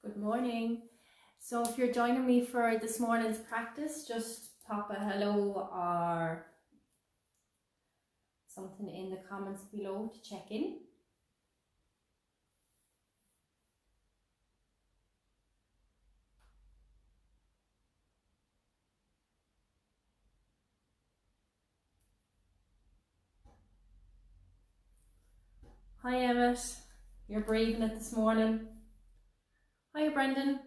Good morning. So if you're joining me for this morning's practice, just pop a hello or something in the comments below to check in. Hi Emmett, you're braving it this morning. Hi Brendan.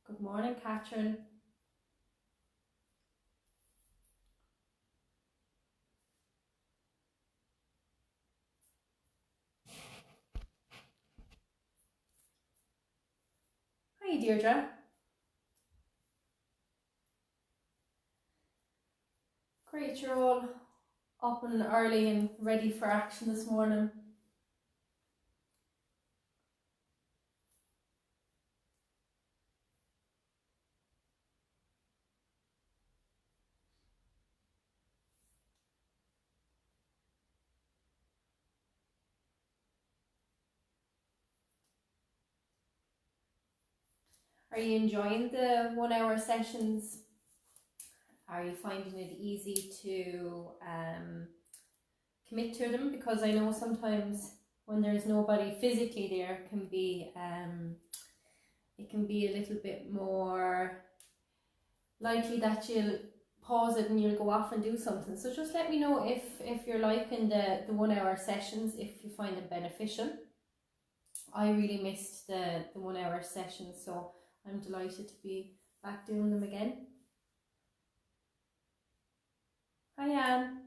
Good morning Catherine. Hi Deirdre. Great, you're all up and early and ready for action this morning. Are you enjoying the 1 hour sessions? Are you finding it easy to commit to them? Because I know sometimes when there's nobody physically there, it can be a little bit more likely that you'll pause it and you'll go off and do something. So just let me know if you're liking the 1 hour sessions, if you find them beneficial. I really missed the 1 hour sessions, so I'm delighted to be back doing them again. Hi Anne.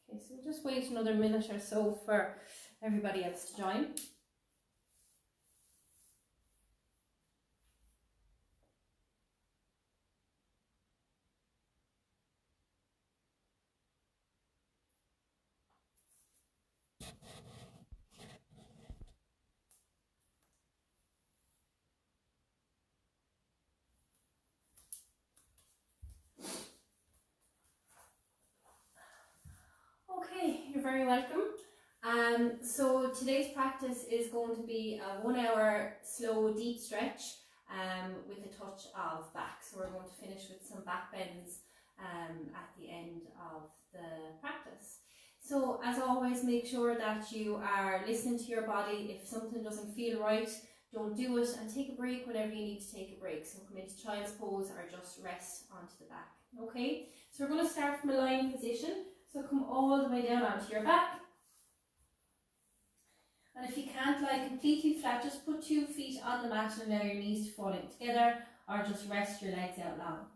Okay, so we'll just wait another minute or so for everybody else to join. Okay, you're very welcome. So today's practice is going to be a 1 hour slow deep stretch with a touch of back. So we're going to finish with some back bends at the end of the practice. So as always, make sure that you are listening to your body. If something doesn't feel right, don't do it, and take a break whenever you need to take a break. So come into child's pose or just rest onto the back. Okay, so we're going to start from a lying position. So come all the way down onto your back. And if you can't lie completely flat, just put 2 feet on the mat and allow your knees to fall in together, or just rest your legs out long.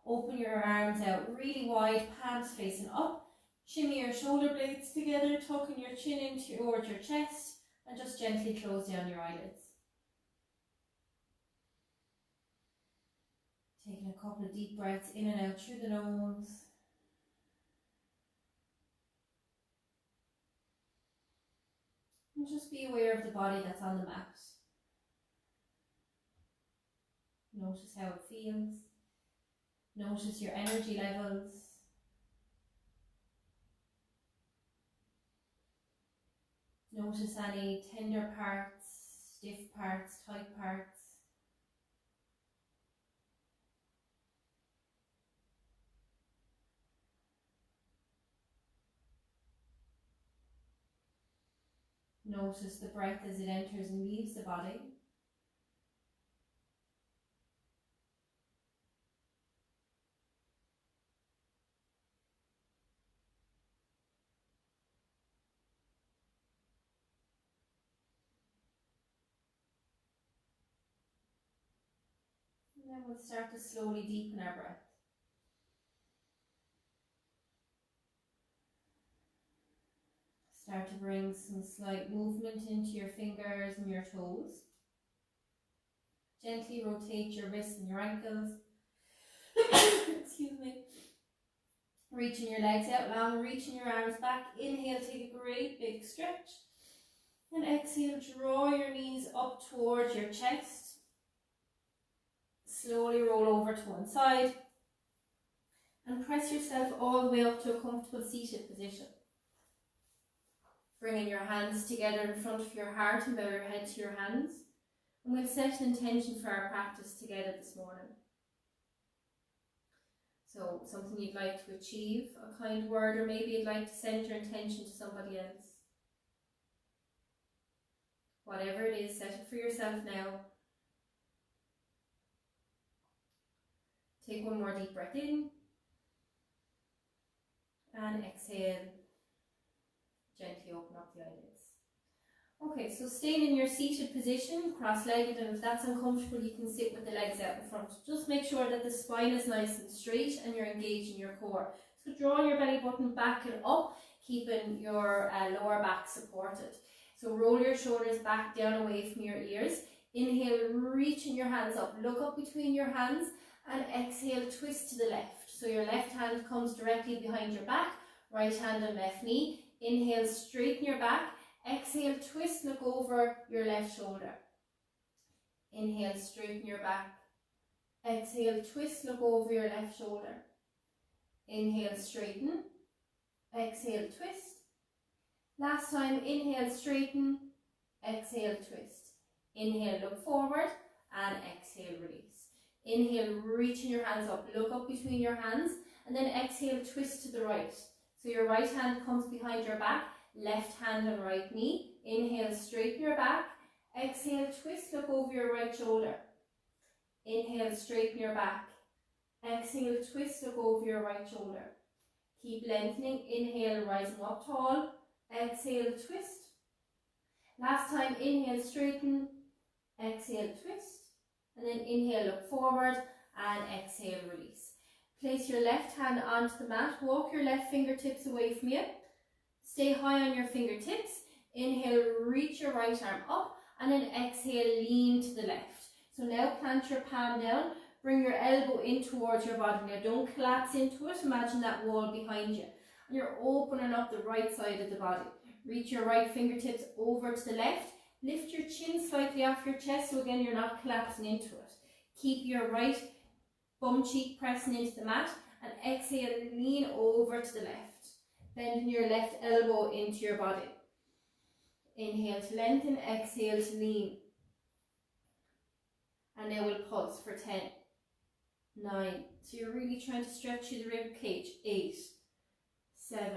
Open your arms out really wide, palms facing up. Shimmy your shoulder blades together, tucking your chin in towards your chest, and just gently close down your eyelids. Taking a couple of deep breaths in and out through the nose. And just be aware of the body that's on the mat. Notice how it feels. Notice your energy levels. Notice any tender parts, stiff parts, tight parts. Notice the breath as it enters and leaves the body. And then we'll start to slowly deepen our breath. Start to bring some slight movement into your fingers and your toes. Gently rotate your wrists and your ankles. Excuse me. Reaching your legs out long, reaching your arms back. Inhale, take a great big stretch. And exhale, draw your knees up towards your chest. Slowly roll over to one side. And press yourself all the way up to a comfortable seated position. Bringing your hands together in front of your heart and bow your head to your hands. And we'll set an intention for our practice together this morning. So something you'd like to achieve, a kind word, or maybe you'd like to send your intention to somebody else. Whatever it is, set it for yourself now. Take one more deep breath in. And exhale. Gently open up the eyelids. Okay, so staying in your seated position, cross-legged, and if that's uncomfortable, you can sit with the legs out in front. Just make sure that the spine is nice and straight and you're engaged in your core. So draw your belly button back and up, keeping your lower back supported. So roll your shoulders back down away from your ears. Inhale, reaching your hands up. Look up between your hands and exhale, twist to the left. So your left hand comes directly behind your back, right hand and left knee. Inhale, straighten your back. Exhale, twist, look over your left shoulder. Inhale, straighten your back. Exhale, twist, look over your left shoulder. Inhale, straighten. Exhale, twist. Last time, inhale, straighten. Exhale, twist. Inhale, look forward. And exhale, release. Inhale, reaching your hands up. Look up between your hands. And then exhale, twist to the right. So your right hand comes behind your back, left hand and right knee. Inhale, straighten your back. Exhale, twist, look over your right shoulder. Inhale, straighten your back. Exhale, twist, look over your right shoulder. Keep lengthening. Inhale, rising up tall. Exhale, twist. Last time, inhale, straighten. Exhale, twist. And then inhale, look forward. And exhale, release. Place your left hand onto the mat. Walk your left fingertips away from you. Stay high on your fingertips. Inhale, reach your right arm up. And then exhale, lean to the left. So now plant your palm down. Bring your elbow in towards your body. Now don't collapse into it. Imagine that wall behind you. And you're opening up the right side of the body. Reach your right fingertips over to the left. Lift your chin slightly off your chest. So again, you're not collapsing into it. Keep your right bum cheek pressing into the mat, and exhale, lean over to the left. Bending your left elbow into your body. Inhale to lengthen, exhale to lean. And now we'll pulse for 10, 9. So you're really trying to stretch through the rib cage. 8, 7,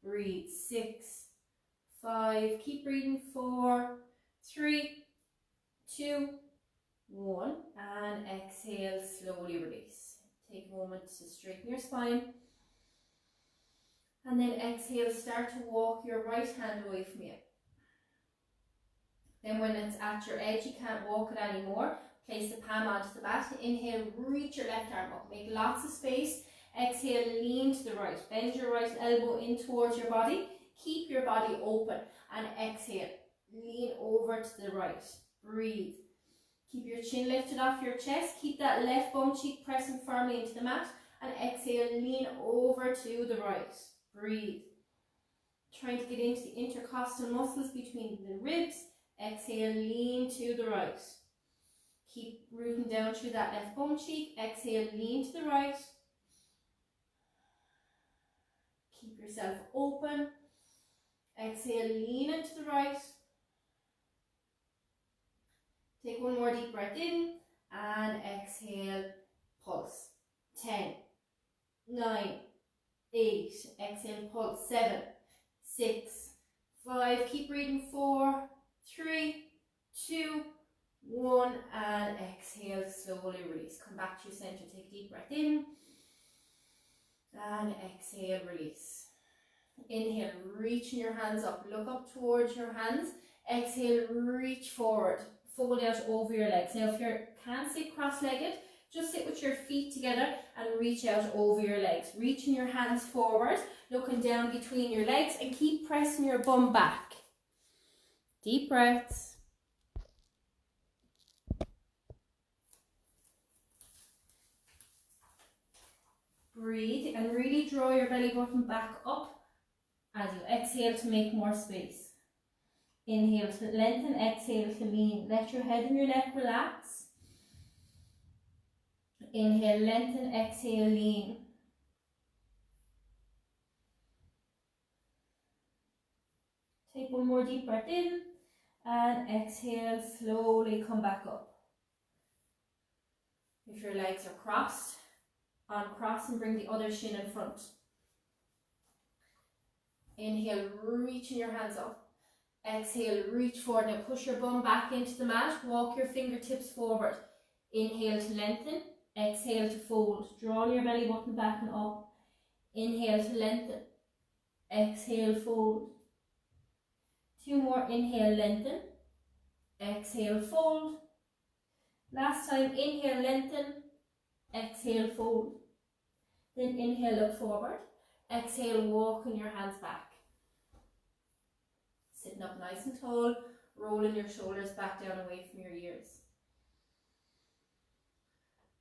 breathe. 6, 5, keep breathing. 4, 3, 2, 1, and exhale, slowly release. Take a moment to straighten your spine. And then exhale, start to walk your right hand away from you. Then when it's at your edge, you can't walk it anymore, place the palm onto the mat. Inhale, reach your left arm up. Make lots of space. Exhale, lean to the right. Bend your right elbow in towards your body. Keep your body open. And exhale, lean over to the right. Breathe. Keep your chin lifted off your chest. Keep that left bum cheek pressing firmly into the mat. And exhale, lean over to the right. Breathe. Trying to get into the intercostal muscles between the ribs. Exhale, lean to the right. Keep rooting down through that left bum cheek. Exhale, lean to the right. Keep yourself open. Exhale, lean into the right. Take one more deep breath in and exhale, pulse. 10, 9, 8, exhale, pulse. 7, 6, 5, keep breathing. 4, 3, 2, 1, and exhale, slowly release. Come back to your center, take a deep breath in and exhale, release. Inhale, reaching your hands up, look up towards your hands. Exhale, reach forward, fold out over your legs. Now if you can't sit cross-legged, Just sit with your feet together and reach out over your legs. Reaching your hands forward, looking down between your legs, and keep pressing your bum back. Deep breaths. Breathe and really draw your belly button back up as you exhale to make more space. Inhale to lengthen, exhale to lean. Let your head and your neck relax. Inhale, lengthen, exhale, lean. Take one more deep breath in and exhale, slowly come back up. If your legs are crossed, uncross and bring the other shin in front. Inhale, reaching your hands up. Exhale, reach forward. Now push your bum back into the mat. Walk your fingertips forward. Inhale to lengthen. Exhale to fold. Draw your belly button back and up. Inhale to lengthen. Exhale, fold. Two more. Inhale, lengthen. Exhale, fold. Last time. Inhale, lengthen. Exhale, fold. Then inhale, look forward. Exhale, walking your hands back. Sitting up nice and tall, rolling your shoulders back down away from your ears.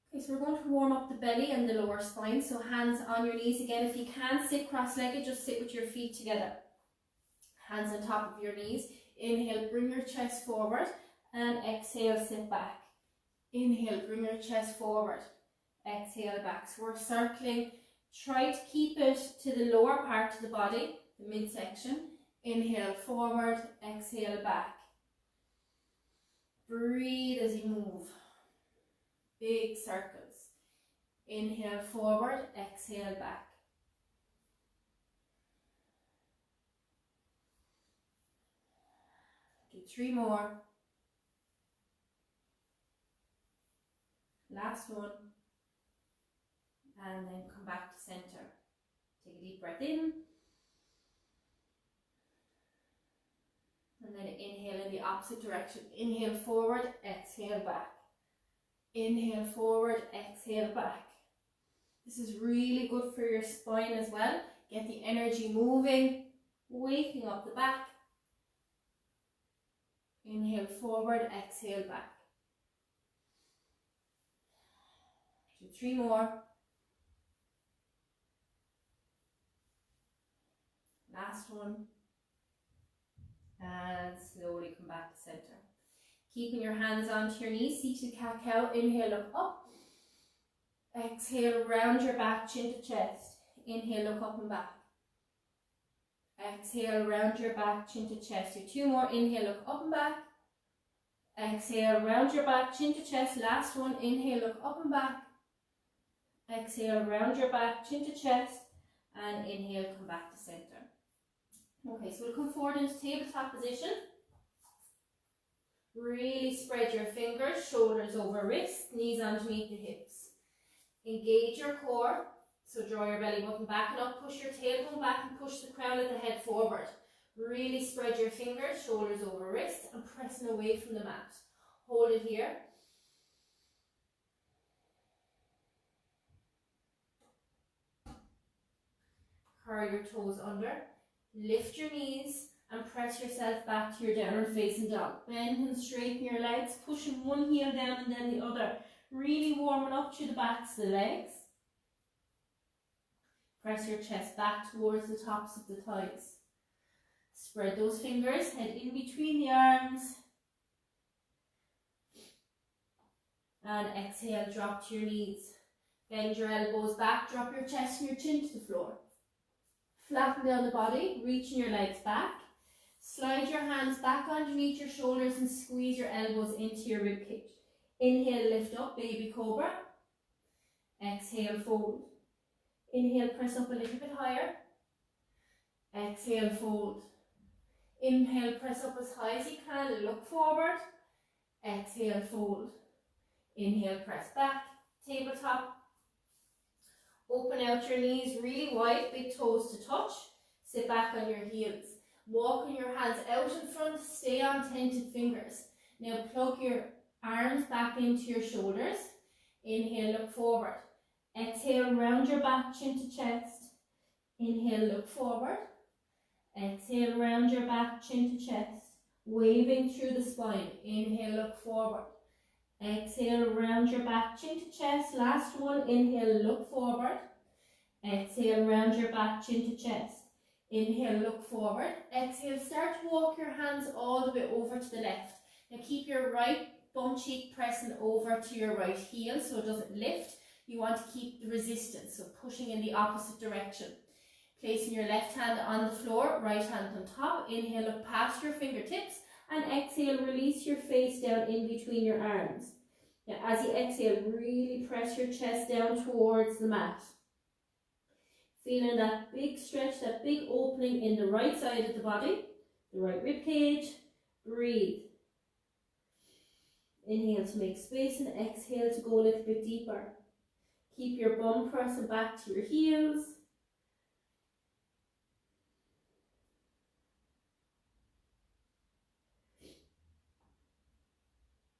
Okay, so we're going to warm up the belly and the lower spine. So hands on your knees again. If you can sit cross-legged, just sit with your feet together. Hands on top of your knees. Inhale, bring your chest forward, and exhale, sit back. Inhale, bring your chest forward. Exhale, back. So we're circling. Try to keep it to the lower part of the body, the midsection. Inhale, forward. Exhale, back. Breathe as you move. Big circles. Inhale, forward. Exhale, back. Do 3 more. Last one. And then come back to center. Take a deep breath in. And then inhale in the opposite direction. Inhale forward, exhale back. Inhale forward, exhale back. This is really good for your spine as well. Get the energy moving, waking up the back. Inhale forward, exhale back. Do 3 more. Last one. And slowly come back to center. Keeping your hands onto your knees, seated cat-cow. Inhale, look up. Exhale, round your back, chin to chest. Inhale, look up and back. Exhale, round your back, chin to chest. Do 2 more. Inhale, look up and back. Exhale, round your back, chin to chest. Last one. Inhale, look up and back. Exhale, round your back, chin to chest. And inhale, come back to center. Okay, so we'll come forward into tabletop position. Really spread your fingers, shoulders over wrists, knees underneath the hips. Engage your core, so draw your belly button back and up, push your tailbone back and push the crown of the head forward. Really spread your fingers, shoulders over wrists, and pressing away from the mat. Hold it here. Curl your toes under. Lift your knees and press yourself back to your downward facing dog. Bend and straighten your legs, pushing one heel down and then the other. Really warming up through the backs of the legs. Press your chest back towards the tops of the thighs. Spread those fingers, head in between the arms. And exhale, drop to your knees. Bend your elbows back, drop your chest and your chin to the floor. Flatten down the body, reaching your legs back. Slide your hands back underneath your shoulders and squeeze your elbows into your ribcage. Inhale, lift up, baby cobra. Exhale, fold. Inhale, press up a little bit higher. Exhale, fold. Inhale, press up as high as you can and look forward. Exhale, fold. Inhale, press back. Tabletop. Open out your knees really wide, big toes to touch. Sit back on your heels. Walking your hands out in front, stay on tented fingers. Now plug your arms back into your shoulders. Inhale, look forward. Exhale, round your back, chin to chest. Inhale, look forward. Exhale, round your back, chin to chest. Waving through the spine. Inhale, look forward. Exhale, round your back, chin to chest. Last one. Inhale, look forward. Exhale, round your back, chin to chest. Inhale, look forward. Exhale, start to walk your hands all the way over to the left. Now keep your right bum cheek pressing over to your right heel so it doesn't lift. You want to keep the resistance, so pushing in the opposite direction. Placing your left hand on the floor, right hand on top. Inhale, look past your fingertips, and exhale, release your face down in between your arms. Now as you exhale, really press your chest down towards the mat. Feeling that big stretch, that big opening in the right side of the body, the right rib cage. Breathe. Inhale to make space and exhale to go a little bit deeper. Keep your bum pressing back to your heels.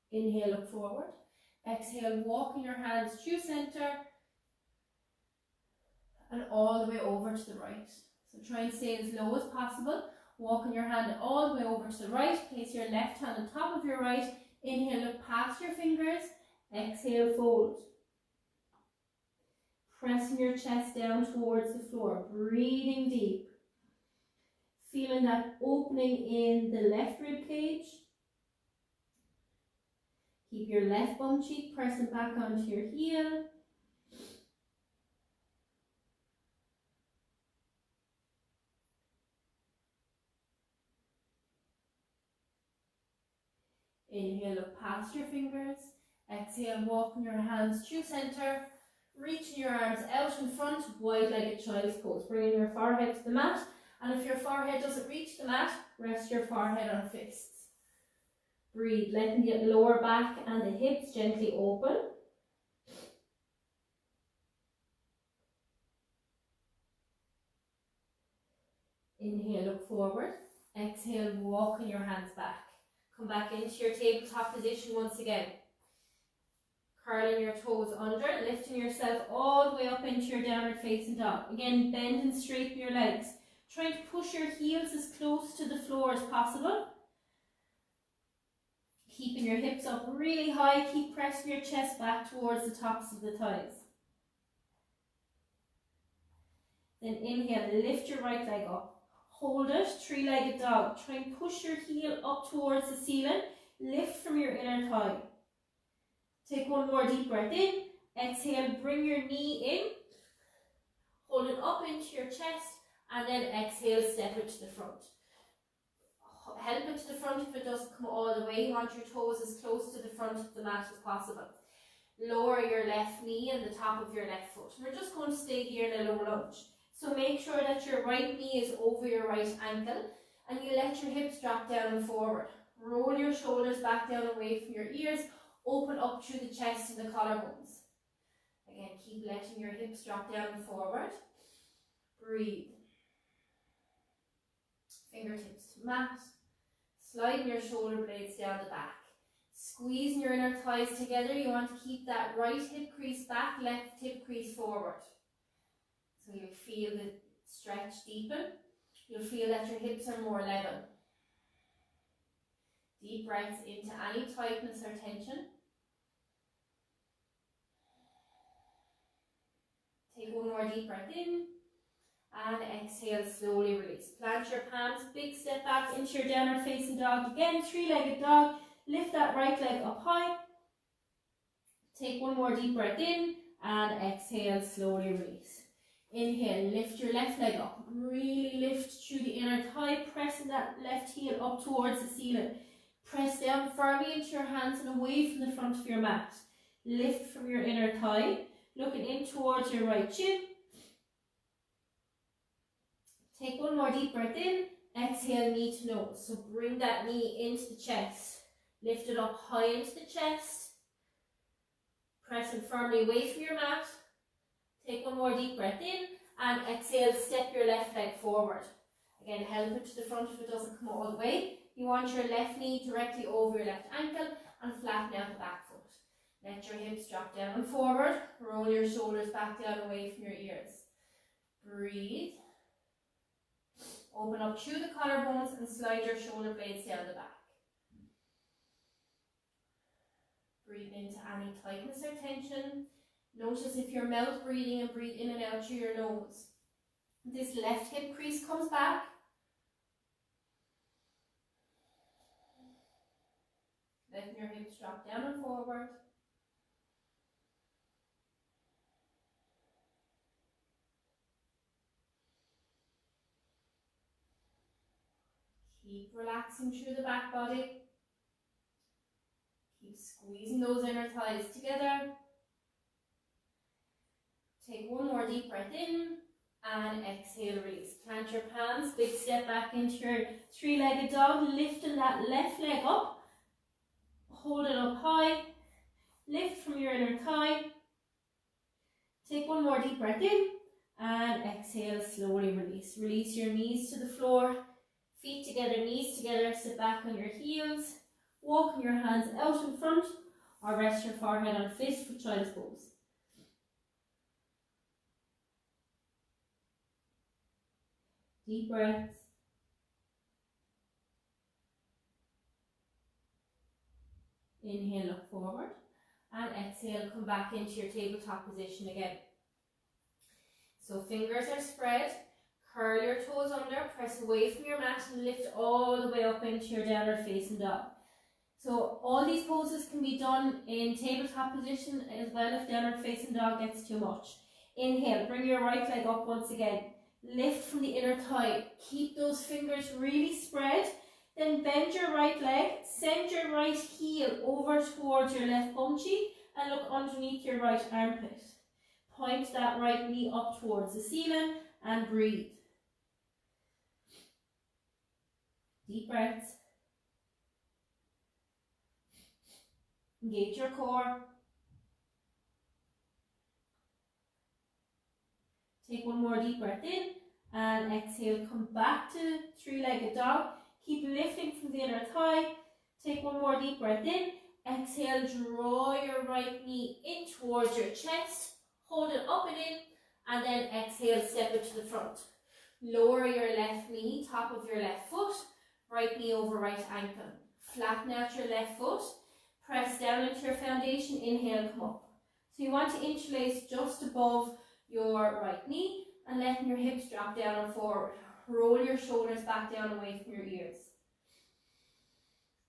Inhale, look forward. Exhale, walking your hands through center and all the way over to the right. So try and stay as low as possible. Walking your hand all the way over to the right. Place your left hand on top of your right. Inhale, look past your fingers. Exhale, fold. Pressing your chest down towards the floor. Breathing deep. Feeling that opening in the left rib cage. Keep your left bum cheek pressing back onto your heel. Inhale, look past your fingers. Exhale, walking your hands through center. Reaching your arms out in front, wide-legged child's pose. Bringing your forehead to the mat. And if your forehead doesn't reach the mat, rest your forehead on fists. Breathe, letting the lower back and the hips gently open. Inhale, look forward. Exhale, walking your hands back. Come back into your tabletop position once again. Curling your toes under, lifting yourself all the way up into your downward facing dog. Again, bend and straighten your legs. Trying to push your heels as close to the floor as possible. Keeping your hips up really high, keep pressing your chest back towards the tops of the thighs. Then inhale, lift your right leg up. Hold it, three-legged dog. Try and push your heel up towards the ceiling. Lift from your inner thigh. Take one more deep breath in. Exhale, bring your knee in. Hold it up into your chest. And then exhale, step it to the front. Help it to the front if it doesn't come all the way. You want your toes as close to the front of the mat as possible. Lower your left knee and the top of your left foot. We're just going to stay here in a low lunge. So make sure that your right knee is over your right ankle and you let your hips drop down and forward. Roll your shoulders back down away from your ears. Open up through the chest and the collarbones. Again, keep letting your hips drop down and forward. Breathe. Fingertips to mat. Sliding your shoulder blades down the back. Squeezing your inner thighs together. You want to keep that right hip crease back, left hip crease forward. So you'll feel the stretch deepen. You'll feel that your hips are more level. Deep breaths into any tightness or tension. Take one more deep breath in. And exhale, slowly release. Plant your palms, big step back into your downward facing dog. Again, three-legged dog. Lift that right leg up high. Take one more deep breath in and exhale, slowly release. Inhale, lift your left leg up. Really lift through the inner thigh, pressing that left heel up towards the ceiling. Press down firmly into your hands and away from the front of your mat. Lift from your inner thigh, looking in towards your right shin. Take one more deep breath in. Exhale, knee to nose. So bring that knee into the chest. Lift it up high into the chest. Pressing firmly away from your mat. Take one more deep breath in. And exhale, step your left leg forward. Again, help it to the front if it doesn't come all the way. You want your left knee directly over your left ankle and flatten out the back foot. Let your hips drop down and forward. Roll your shoulders back down away from your ears. Breathe. Open up through the collarbones and slide your shoulder blades down the back. Breathe into any tightness or tension. Notice if you're mouth breathing and breathe in and out through your nose. This left hip crease comes back. Letting your hips drop down and forward. Keep relaxing through the back body. Keep squeezing those inner thighs together. Take one more deep breath in and exhale, release. Plant your palms, big step back into your three-legged dog, lifting that left leg up. Hold it up high. Lift from your inner thigh. Take one more deep breath in and exhale, slowly release. Release your knees to the floor. Feet together, knees together, sit back on your heels, walking your hands out in front or rest your forehead on a fist for child's pose. Deep breaths. Inhale, look forward and exhale, come back into your tabletop position again. So fingers are spread. Curl your toes under, press away from your mat and lift all the way up into your downward facing dog. So all these poses can be done in tabletop position as well if downward facing dog gets too much. Inhale, bring your right leg up once again. Lift from the inner thigh. Keep those fingers really spread. Then bend your right leg, send your right heel over towards your left bum cheek and look underneath your right armpit. Point that right knee up towards the ceiling and breathe. Deep breaths. Engage your core. Take one more deep breath in and exhale. Come back to three-legged dog. Keep lifting from the inner thigh. Take one more deep breath in. Exhale, draw your right knee in towards your chest. Hold it up and in. And then exhale, step it to the front. Lower your left knee, top of your left foot. Right knee over right ankle. Flatten out your left foot. Press down into your foundation. Inhale, come up. So you want to interlace just above your right knee and letting your hips drop down and forward. Roll your shoulders back down away from your ears.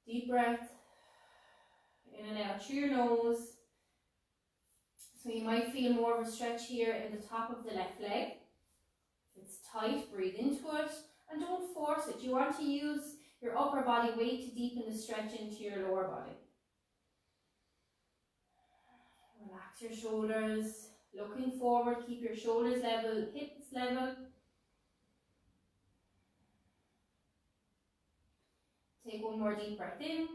Deep breath. In and out through your nose. So you might feel more of a stretch here in the top of the left leg. If it's tight, breathe into it. And don't force it. You want to use your upper body weight to deepen the stretch into your lower body. Relax your shoulders. Looking forward, keep your shoulders level, hips level. Take one more deep breath in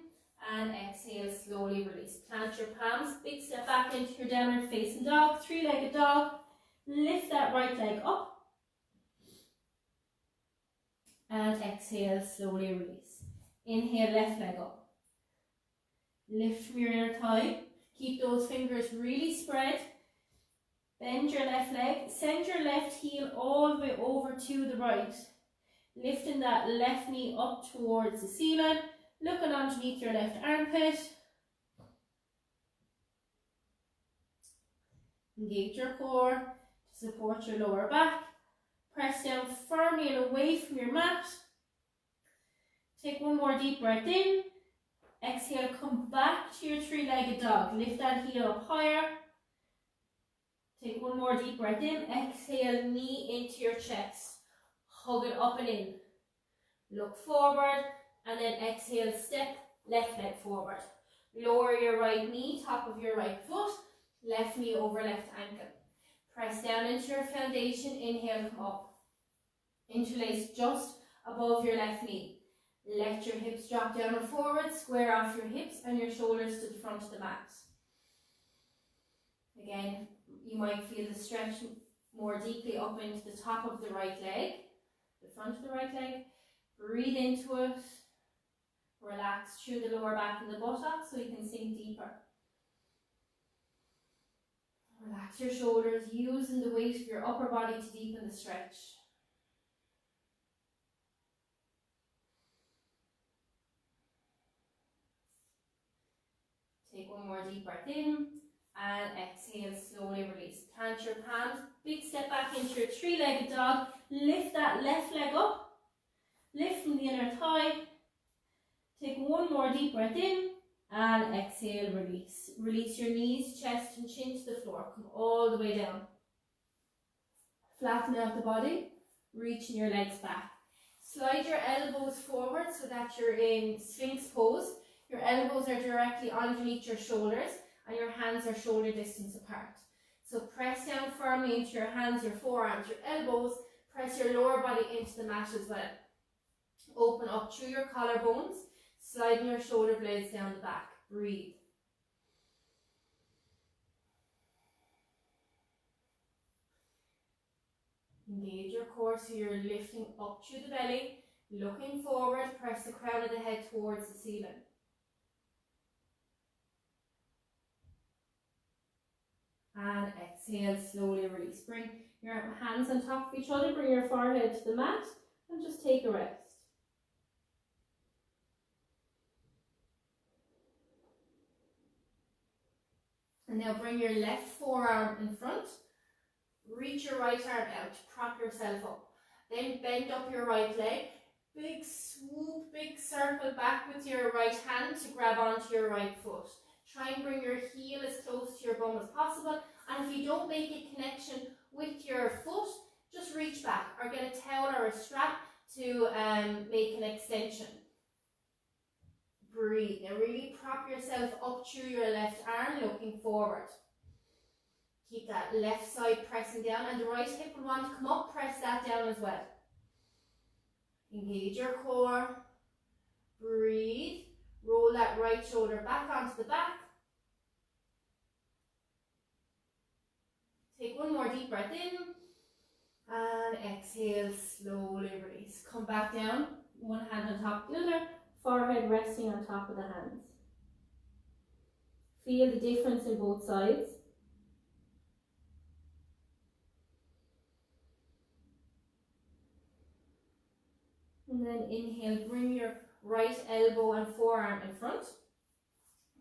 and exhale, slowly release. Plant your palms, big step back into your downward facing dog, three-legged dog. Lift that right leg up. And exhale, slowly release. Inhale, left leg up. Lift from your inner thigh. Keep those fingers really spread. Bend your left leg. Send your left heel all the way over to the right. Lifting that left knee up towards the ceiling. Looking underneath your left armpit. Engage your core to support your lower back. Press down firmly and away from your mat. Take one more deep breath in. Exhale, come back to your three-legged dog. Lift that heel up higher. Take one more deep breath in. Exhale, knee into your chest. Hug it up and in. Look forward and then exhale, step left leg forward. Lower your right knee, top of your right foot. Left knee over left ankle. Press down into your foundation. Inhale, come up. Interlace just above your left knee. Let your hips drop down and forward. Square off your hips and your shoulders to the front of the mat. Again, you might feel the stretch more deeply up into the top of the right leg, the front of the right leg. Breathe into it. Relax through the lower back and the buttock so you can sink deeper. Relax your shoulders, using the weight of your upper body to deepen the stretch. Take one more deep breath in and exhale, slowly release. Plant your palms, big step back into your three-legged dog. Lift that left leg up, lift from the inner thigh. Take one more deep breath in and exhale, release. Release your knees, chest and chin to the floor. Come all the way down. Flatten out the body, reaching your legs back. Slide your elbows forward so that you're in Sphinx pose. Your elbows are directly underneath your shoulders and your hands are shoulder distance apart. So press down firmly into your hands, your forearms, your elbows. Press your lower body into the mat as well. Open up through your collarbones, sliding your shoulder blades down the back. Breathe. Engage your core so you're lifting up through the belly, looking forward, press the crown of the head towards the ceiling. And exhale, slowly release. Bring your hands on top of each other, bring your forehead to the mat and just take a rest. And now bring your left forearm in front. Reach your right arm out to prop yourself up. Then bend up your right leg. Big swoop, big circle back with your right hand to grab onto your right foot. Try and bring your heel as close to your bum as possible. And if you don't make a connection with your foot, just reach back or get a towel or a strap to make an extension. Breathe. Now really prop yourself up through your left arm, looking forward. Keep that left side pressing down and the right hip will want to come up, press that down as well. Engage your core. Breathe. Roll that right shoulder back onto the back. Take one more deep breath in and exhale, slowly release. Come back down, one hand on top of the other, forehead resting on top of the hands. Feel the difference in both sides. And then inhale, bring your right elbow and forearm in front.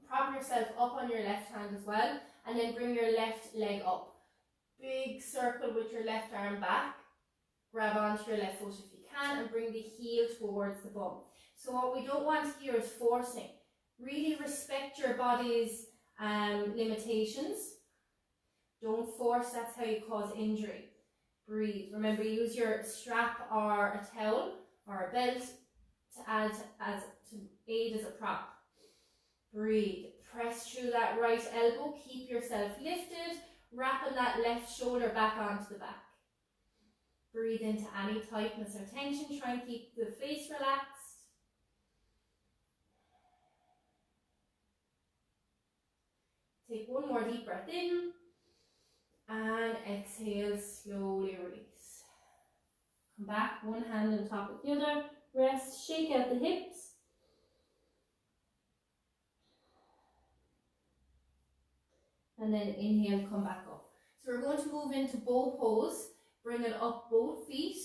Prop yourself up on your left hand as well, and then bring your left leg up. Big circle with your left arm back. Grab onto your left foot if you can and bring the heel towards the bum. So what we don't want here is forcing. Really respect your body's limitations. Don't force, that's how you cause injury. Breathe. Remember, use your strap or a towel or a belt to aid as a prop. Breathe. Press through that right elbow. Keep yourself lifted. Wrapping that left shoulder back onto the back. Breathe into any tightness or tension. Try and keep the face relaxed. Take one more deep breath in. And exhale, slowly release. Come back, one hand on top of the other. Rest, shake out the hips. And then inhale, come back up. So we're going to move into bow pose. Bring it up both feet.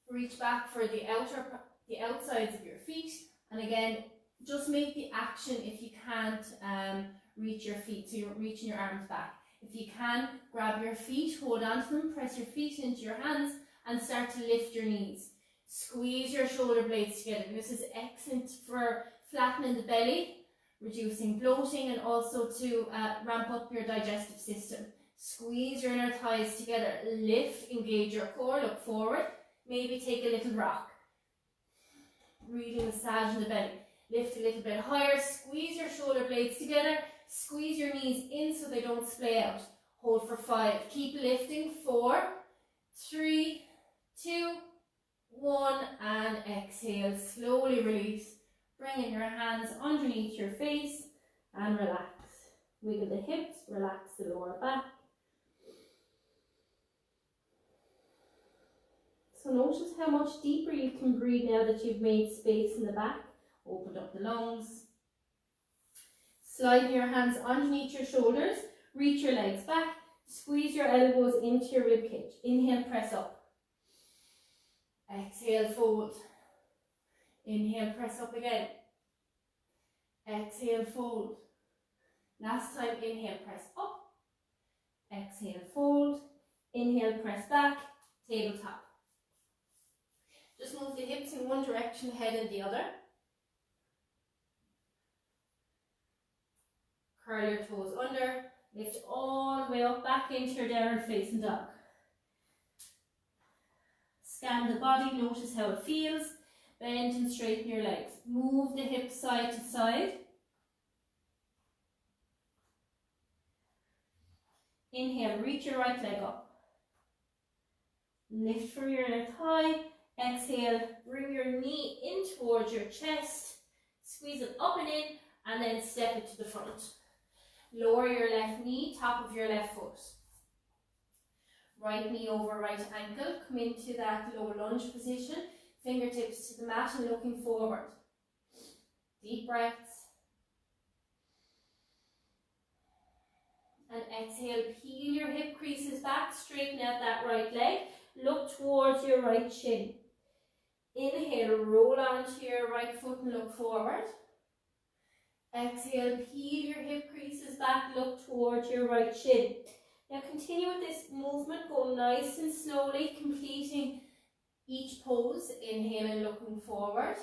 Reach back for the outsides of your feet. And again, just make the action if you can't reach your feet. So you're reaching your arms back. If you can, grab your feet, hold on to them, press your feet into your hands and start to lift your knees. Squeeze your shoulder blades together. This is excellent for flattening the belly, reducing bloating, and also to ramp up your digestive system. Squeeze your inner thighs together. Lift, engage your core, look forward. Maybe take a little rock. Really massaging the belly. Lift a little bit higher. Squeeze your shoulder blades together. Squeeze your knees in so they don't splay out. Hold for 5. Keep lifting. 4, 3, 2, 1, and exhale. Slowly release. Bringing your hands underneath your face and relax. Wiggle the hips, relax the lower back. So notice how much deeper you can breathe now that you've made space in the back. Opened up the lungs. Sliding your hands underneath your shoulders. Reach your legs back. Squeeze your elbows into your rib cage. Inhale, press up. Exhale, fold. Inhale, press up again. Exhale, fold. Last time, inhale, press up. Exhale, fold. Inhale, press back. Tabletop. Just move the hips in one direction, head in the other. Curl your toes under. Lift all the way up, back into your downward facing dog. Scan the body, notice how it feels. Bend and straighten your legs. Move the hips side to side. Inhale, reach your right leg up. Lift from your left thigh. Exhale, bring your knee in towards your chest. Squeeze it up and in, and then step it to the front. Lower your left knee, top of your left foot. Right knee over right ankle. Come into that low lunge position. Fingertips to the mat and looking forward. Deep breaths. And exhale, peel your hip creases back, straighten out that right leg. Look towards your right shin. Inhale, roll onto your right foot and look forward. Exhale, peel your hip creases back, look towards your right shin. Now continue with this movement, go nice and slowly, completing each pose. Inhale and looking forward,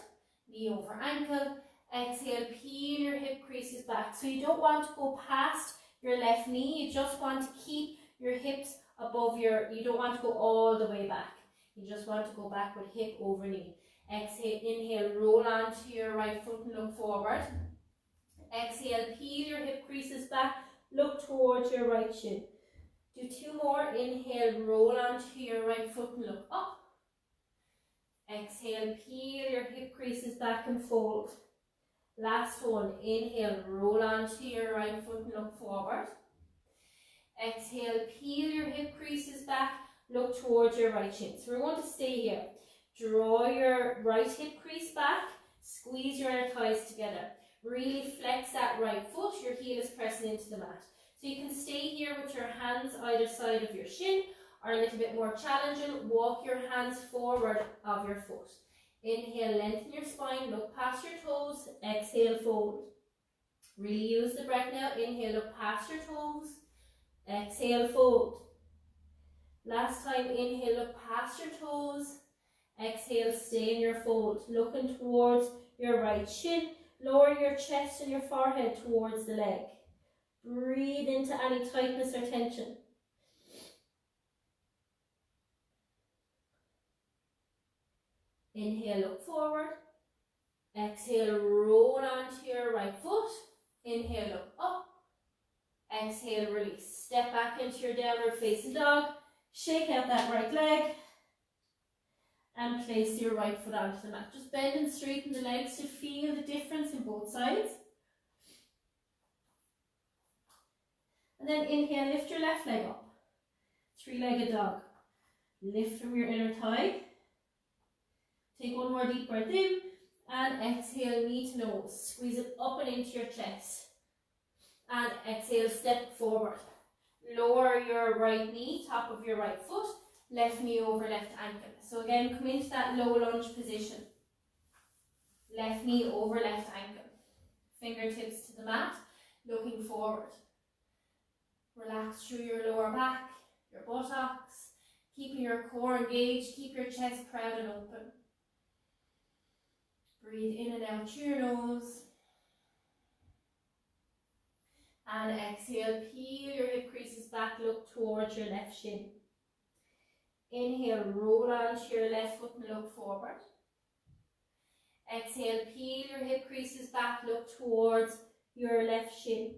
knee over ankle. Exhale, peel your hip creases back. So you don't want to go past your left knee, you just want to keep your hips above you don't want to go all the way back. You just want to go back with hip over knee. Exhale, inhale, roll onto your right foot and look forward. Exhale, peel your hip creases back, look towards your right shin. Do two more. Inhale, roll onto your right foot and look up. Exhale, peel your hip creases back and fold. Last one. Inhale, roll onto your right foot and look forward. Exhale, peel your hip creases back, look towards your right shin. So we're going to stay here. Draw your right hip crease back, squeeze your inner thighs together. Really flex that right foot, your heel is pressing into the mat. So you can stay here with your hands either side of your shin, or a little bit more challenging, walk your hands forward of your foot. Inhale, lengthen your spine, look past your toes, exhale, fold. Really use the breath now. Inhale, look past your toes, exhale, fold. Last time, inhale, look past your toes, exhale, stay in your fold. Looking towards your right shin, lower your chest and your forehead towards the leg. Breathe into any tightness or tension. Inhale, look forward. Exhale, roll onto your right foot. Inhale, look up. Exhale, release. Step back into your downward facing dog. Shake out that right leg. And place your right foot onto the mat. Just bend and straighten the legs to feel the difference in both sides. And then inhale, lift your left leg up. Three-legged dog. Lift from your inner thigh. Take one more deep breath in. And exhale, knee to nose. Squeeze it up and into your chest. And exhale, step forward. Lower your right knee, top of your right foot. Left knee over left ankle. So again, come into that low lunge position. Left knee over left ankle. Fingertips to the mat, looking forward. Relax through your lower back, your buttocks, keeping your core engaged, keep your chest proud and open. Breathe in and out through your nose. And exhale, peel your hip creases back, look towards your left shin. Inhale, roll onto your left foot and look forward. Exhale, peel your hip creases back, look towards your left shin.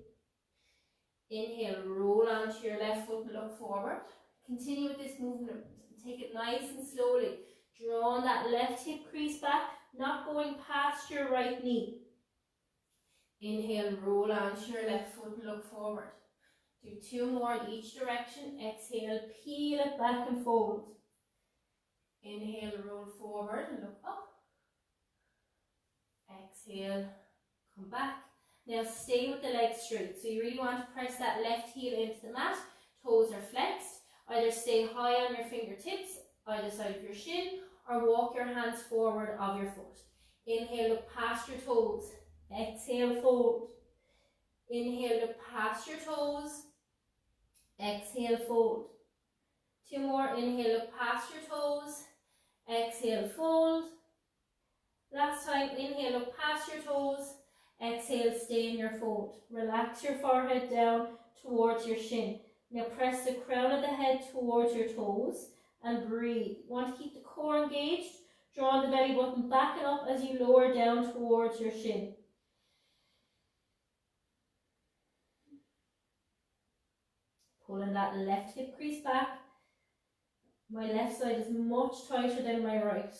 Inhale, roll onto your left foot and look forward. Continue with this movement. Take it nice and slowly. Draw that left hip crease back, not going past your right knee. Inhale, roll onto your left foot and look forward. Do two more in each direction. Exhale, peel it back and fold. Inhale, roll forward and look up. Exhale, come back. Now stay with the legs straight. So you really want to press that left heel into the mat. toes are flexed. Either stay high on your fingertips, either side of your shin, or walk your hands forward of your foot. Inhale, look past your toes. Exhale, fold. Inhale, look past your toes. Exhale, fold. 2 more. Inhale, look past your toes. Exhale, fold. Last time, inhale, look past your toes. Exhale, stay in your fold. Relax your forehead down towards your shin. Now press the crown of the head towards your toes and breathe. You want to keep the core engaged, drawing the belly button back and up as you lower down towards your shin. Pulling that left hip crease back. My left side is much tighter than my right.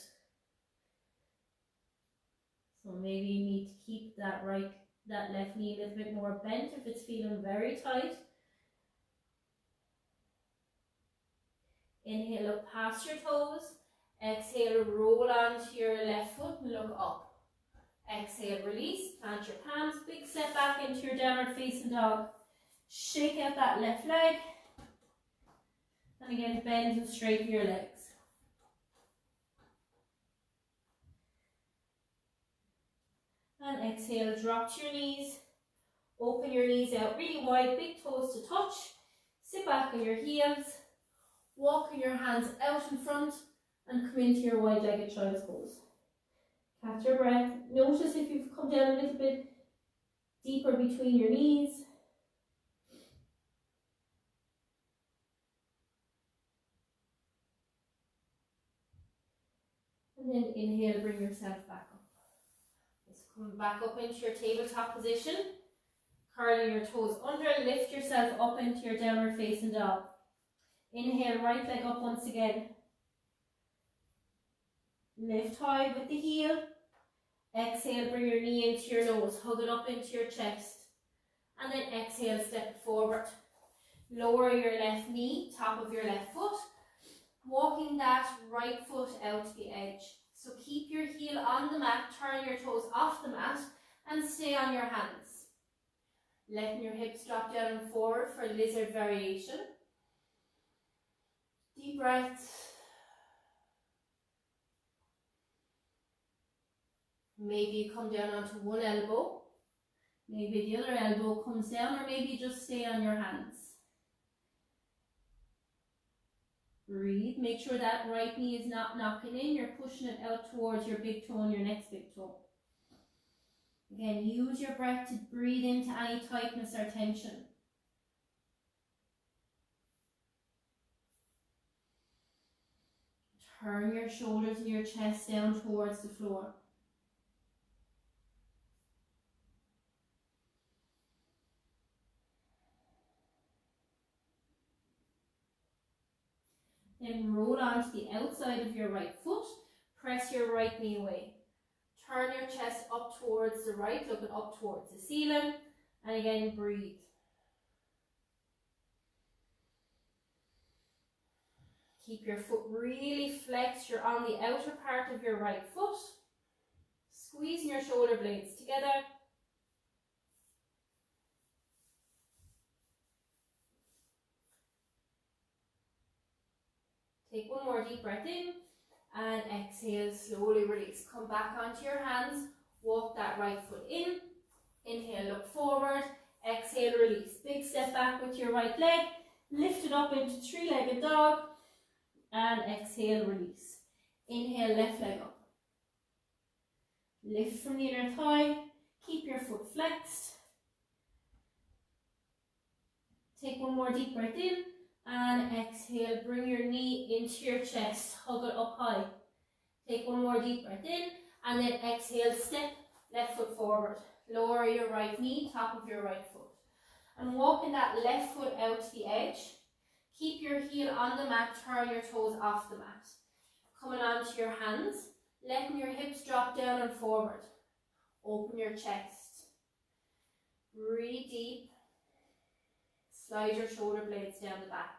So maybe you need to keep that left knee a little bit more bent if it's feeling very tight. Inhale, look past your toes. Exhale, roll onto your left foot and look up. Exhale, release, plant your palms, big step back into your downward facing dog. Shake out that left leg. And again, bend and straighten your legs. And exhale, drop to your knees. Open your knees out really wide, big toes to touch. Sit back on your heels. Walking your hands out in front and come into your wide-legged child's pose. Catch your breath. Notice if you've come down a little bit deeper between your knees. And then inhale, bring yourself back up. Just come back up into your tabletop position. Curling your toes under, lift yourself up into your downward facing dog. Inhale, right leg up once again. Lift high with the heel. Exhale, bring your knee into your nose. Hug it up into your chest. And then exhale, step forward. Lower your left knee, top of your left foot. Walking that right foot out to the edge. So keep your heel on the mat, turn your toes off the mat, and stay on your hands. Letting your hips drop down and forward for lizard variation. Deep breath. Maybe you come down onto one elbow. Maybe the other elbow comes down, or maybe you just stay on your hands. Breathe. Make sure that right knee is not knocking in. You're pushing it out towards your big toe and your next big toe. Again, use your breath to breathe into any tightness or tension. Turn your shoulders and your chest down towards the floor. Then roll onto the outside of your right foot. Press your right knee away. Turn your chest up towards the right, looking up towards the ceiling. And again, breathe. Keep your foot really flexed. You're on the outer part of your right foot. Squeezing your shoulder blades together. Take one more deep breath in and exhale, slowly release. Come back onto your hands, walk that right foot in. Inhale, look forward. Exhale, release. Big step back with your right leg. Lift it up into three-legged dog. And exhale, release. Inhale, left leg up. Lift from the inner thigh. Keep your foot flexed. Take one more deep breath in. And exhale, bring your knee into your chest. Hug it up high. Take one more deep breath in. And then exhale, step left foot forward. Lower your right knee, top of your right foot. And walking that left foot out to the edge. Keep your heel on the mat, turn your toes off the mat. Coming onto your hands, letting your hips drop down and forward. Open your chest. Breathe deep. Slide your shoulder blades down the back.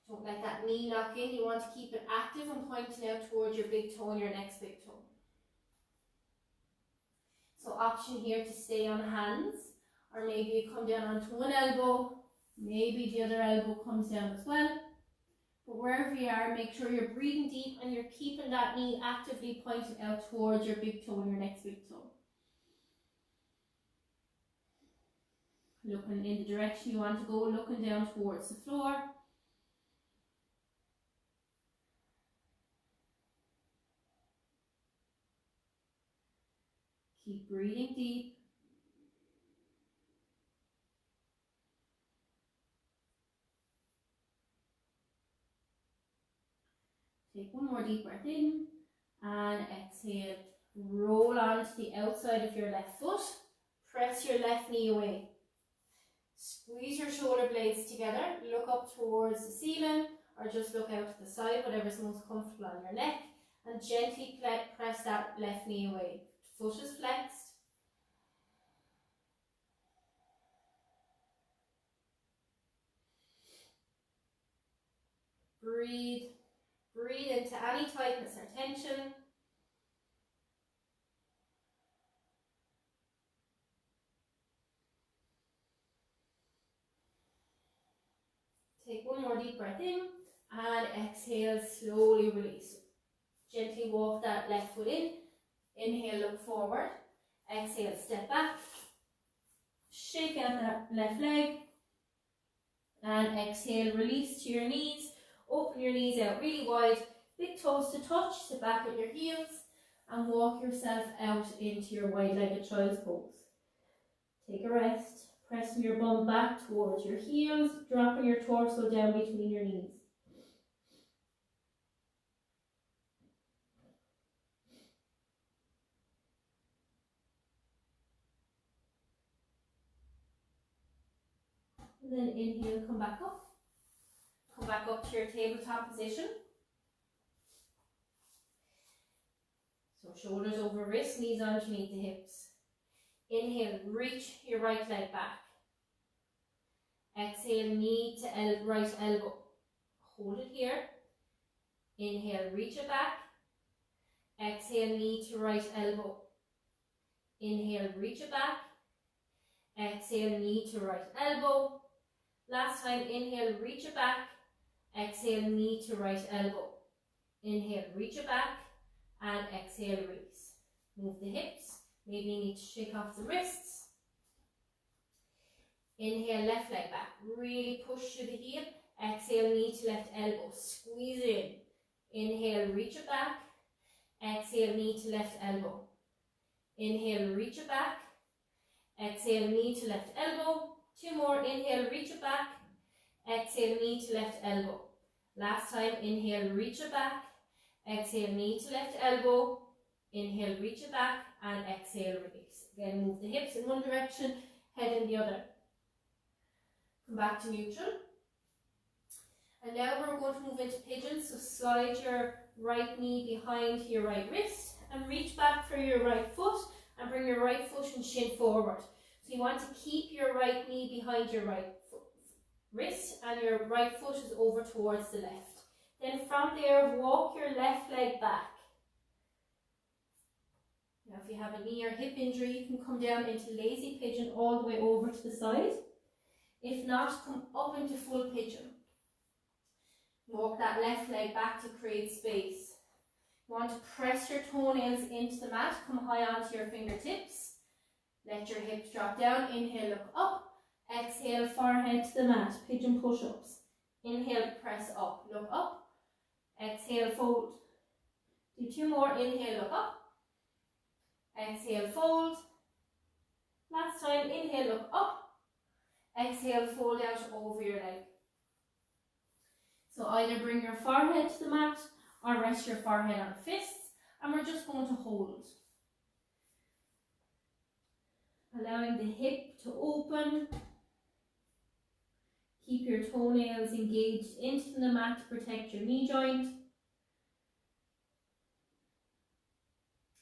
Don't let that knee knock in. You want to keep it active and pointing out towards your big toe and your next big toe. So option here to stay on hands, or maybe you come down onto one elbow Maybe the other elbow comes down as well. But wherever you are, make sure you're breathing deep and you're keeping that knee actively pointed out towards your big toe and your next big toe. Looking in the direction you want to go, looking down towards the floor. Keep breathing deep. Take one more deep breath in and exhale. Roll onto the outside of your left foot. Press your left knee away. Squeeze your shoulder blades together. Look up towards the ceiling or just look out to the side, whatever's most comfortable on your neck. And gently press that left knee away. Foot is flexed. Breathe. Breathe into any tightness or tension. Take one more deep breath in and exhale, slowly release. Gently walk that left foot in. Inhale, look forward. Exhale, step back. Shake out that left leg. And exhale, release to your knees. Open your knees out really wide. Big toes to touch. Sit back at your heels. And walk yourself out into your wide-legged child's pose. Take a rest. Pressing your bum back towards your heels. Dropping your torso down between your knees. And then inhale, come back up. Come back up to your tabletop position. So shoulders over wrists, knees underneath the hips. Inhale, reach your right leg back. Exhale, knee to right elbow. Hold it here. Inhale, reach it back. Exhale, knee to right elbow. Inhale, reach it back. Exhale, knee to right elbow. Last time, inhale, reach it back. Exhale, knee to right elbow. Inhale, reach it back. And exhale, release. Move the hips. Maybe you need to shake off the wrists. Inhale, left leg back. Really push through the heel. Exhale, knee to left elbow. Squeeze in. Inhale, reach it back. Exhale, knee to left elbow. Inhale, reach it back. Exhale, knee to left elbow. Two more. Inhale, reach it back. Exhale, knee to left elbow. Last time, inhale, reach it back. Exhale, knee to left elbow. Inhale, reach it back. And exhale, release. Again, move the hips in one direction, head in the other. Come back to neutral. And now we're going to move into pigeon. So slide your right knee behind your right wrist and reach back for your right foot and bring your right foot and shin forward. So you want to keep your right knee behind your right wrist and your right foot is over towards the left. Then from there, walk your left leg back. Now if you have a knee or hip injury, you can come down into lazy pigeon all the way over to the side. If not, come up into full pigeon. Walk that left leg back to create space. You want to press your toenails into the mat, come high onto your fingertips. Let your hips drop down. Inhale, look up. Exhale, forehead to the mat, pigeon push-ups. Inhale, press up, look up. Exhale, fold. Do two more. Inhale, look up. Exhale, fold. Last time, inhale, look up. Exhale, fold out over your leg. So either bring your forehead to the mat or rest your forehead on fists, and we're just going to hold. Allowing the hip to open. Keep your toenails engaged into the mat to protect your knee joint.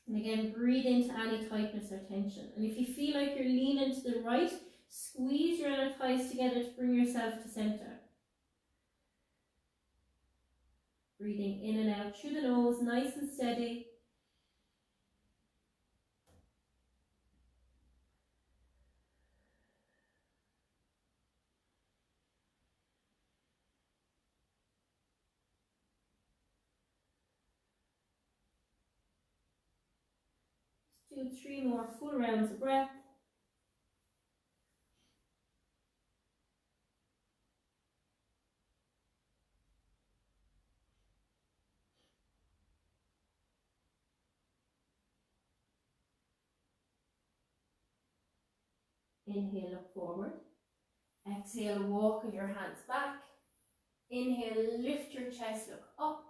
And again, breathe into any tightness or tension. And if you feel like you're leaning to the right, squeeze your inner thighs together to bring yourself to center. Breathing in and out through the nose, nice and steady. Do 3 more full rounds of breath. Inhale, look forward. Exhale, walk your hands back. Inhale, lift your chest, look up.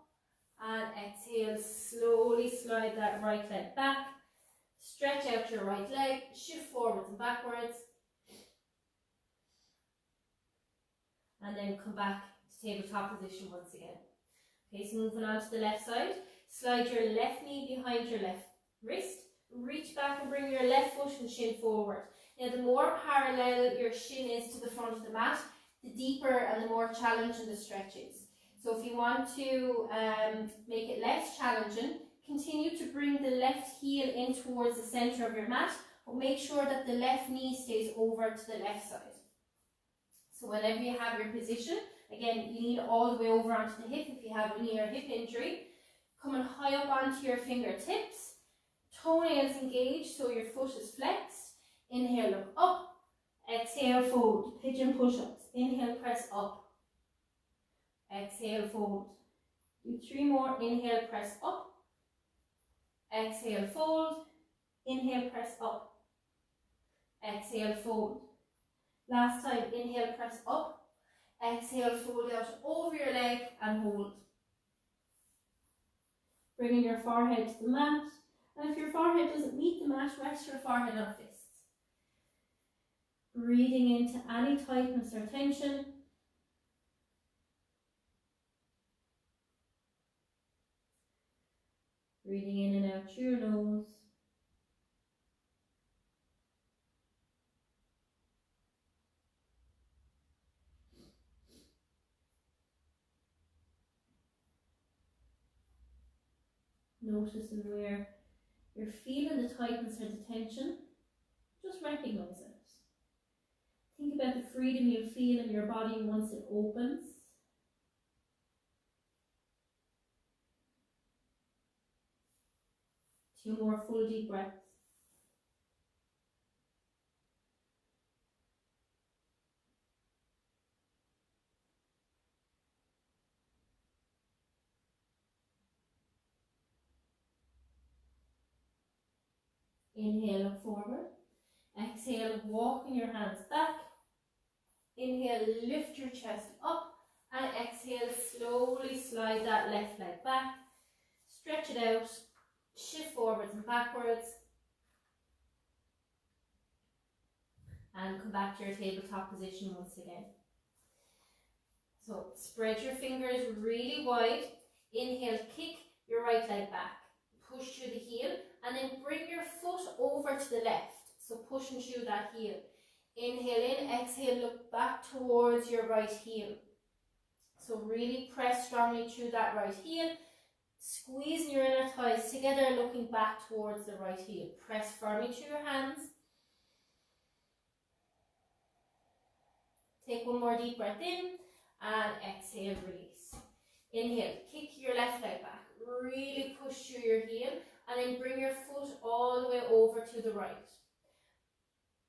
And exhale, slowly slide that right leg back. Stretch out your right leg, shift forwards and backwards. And then come back to tabletop position once again. Okay, so moving on to the left side. Slide your left knee behind your left wrist. Reach back and bring your left foot and shin forward. Now, the more parallel your shin is to the front of the mat, the deeper and the more challenging the stretch is. So if you want to make it less challenging, continue to bring the left heel in towards the centre of your mat, but make sure that the left knee stays over to the left side. So whenever you have your position, again, lean all the way over onto the hip if you have a knee or hip injury. Coming high up onto your fingertips. Toenails engaged so your foot is flexed. Inhale, look up. Exhale, fold. Pigeon push-ups. Inhale, press up. Exhale, fold. Do 3 more. Inhale, press up. Exhale, fold. Inhale, press up. Exhale, fold. Last time, inhale, press up. Exhale, fold out over your leg and hold. Bringing your forehead to the mat. And if your forehead doesn't meet the mat, rest your forehead on fists. Breathing into any tightness or tension. Breathing in and out through your nose. Noticing where you're feeling the tightness or the tension, just recognize it. Think about the freedom you'll feel in your body once it opens. Two more full deep breaths. Inhale, look forward. Exhale, walking your hands back. Inhale, lift your chest up. And exhale, slowly slide that left leg back. Stretch it out. Shift forwards and backwards. And come back to your tabletop position once again. So spread your fingers really wide. Inhale, kick your right leg back. Push through the heel and then bring your foot over to the left. So pushing through that heel. Inhale in, exhale, look back towards your right heel. So really press strongly through that right heel. Squeezing your inner thighs together, looking back towards the right heel. Press firmly through your hands. Take one more deep breath in and exhale, release. Inhale, kick your left leg back. Really push through your heel and then bring your foot all the way over to the right.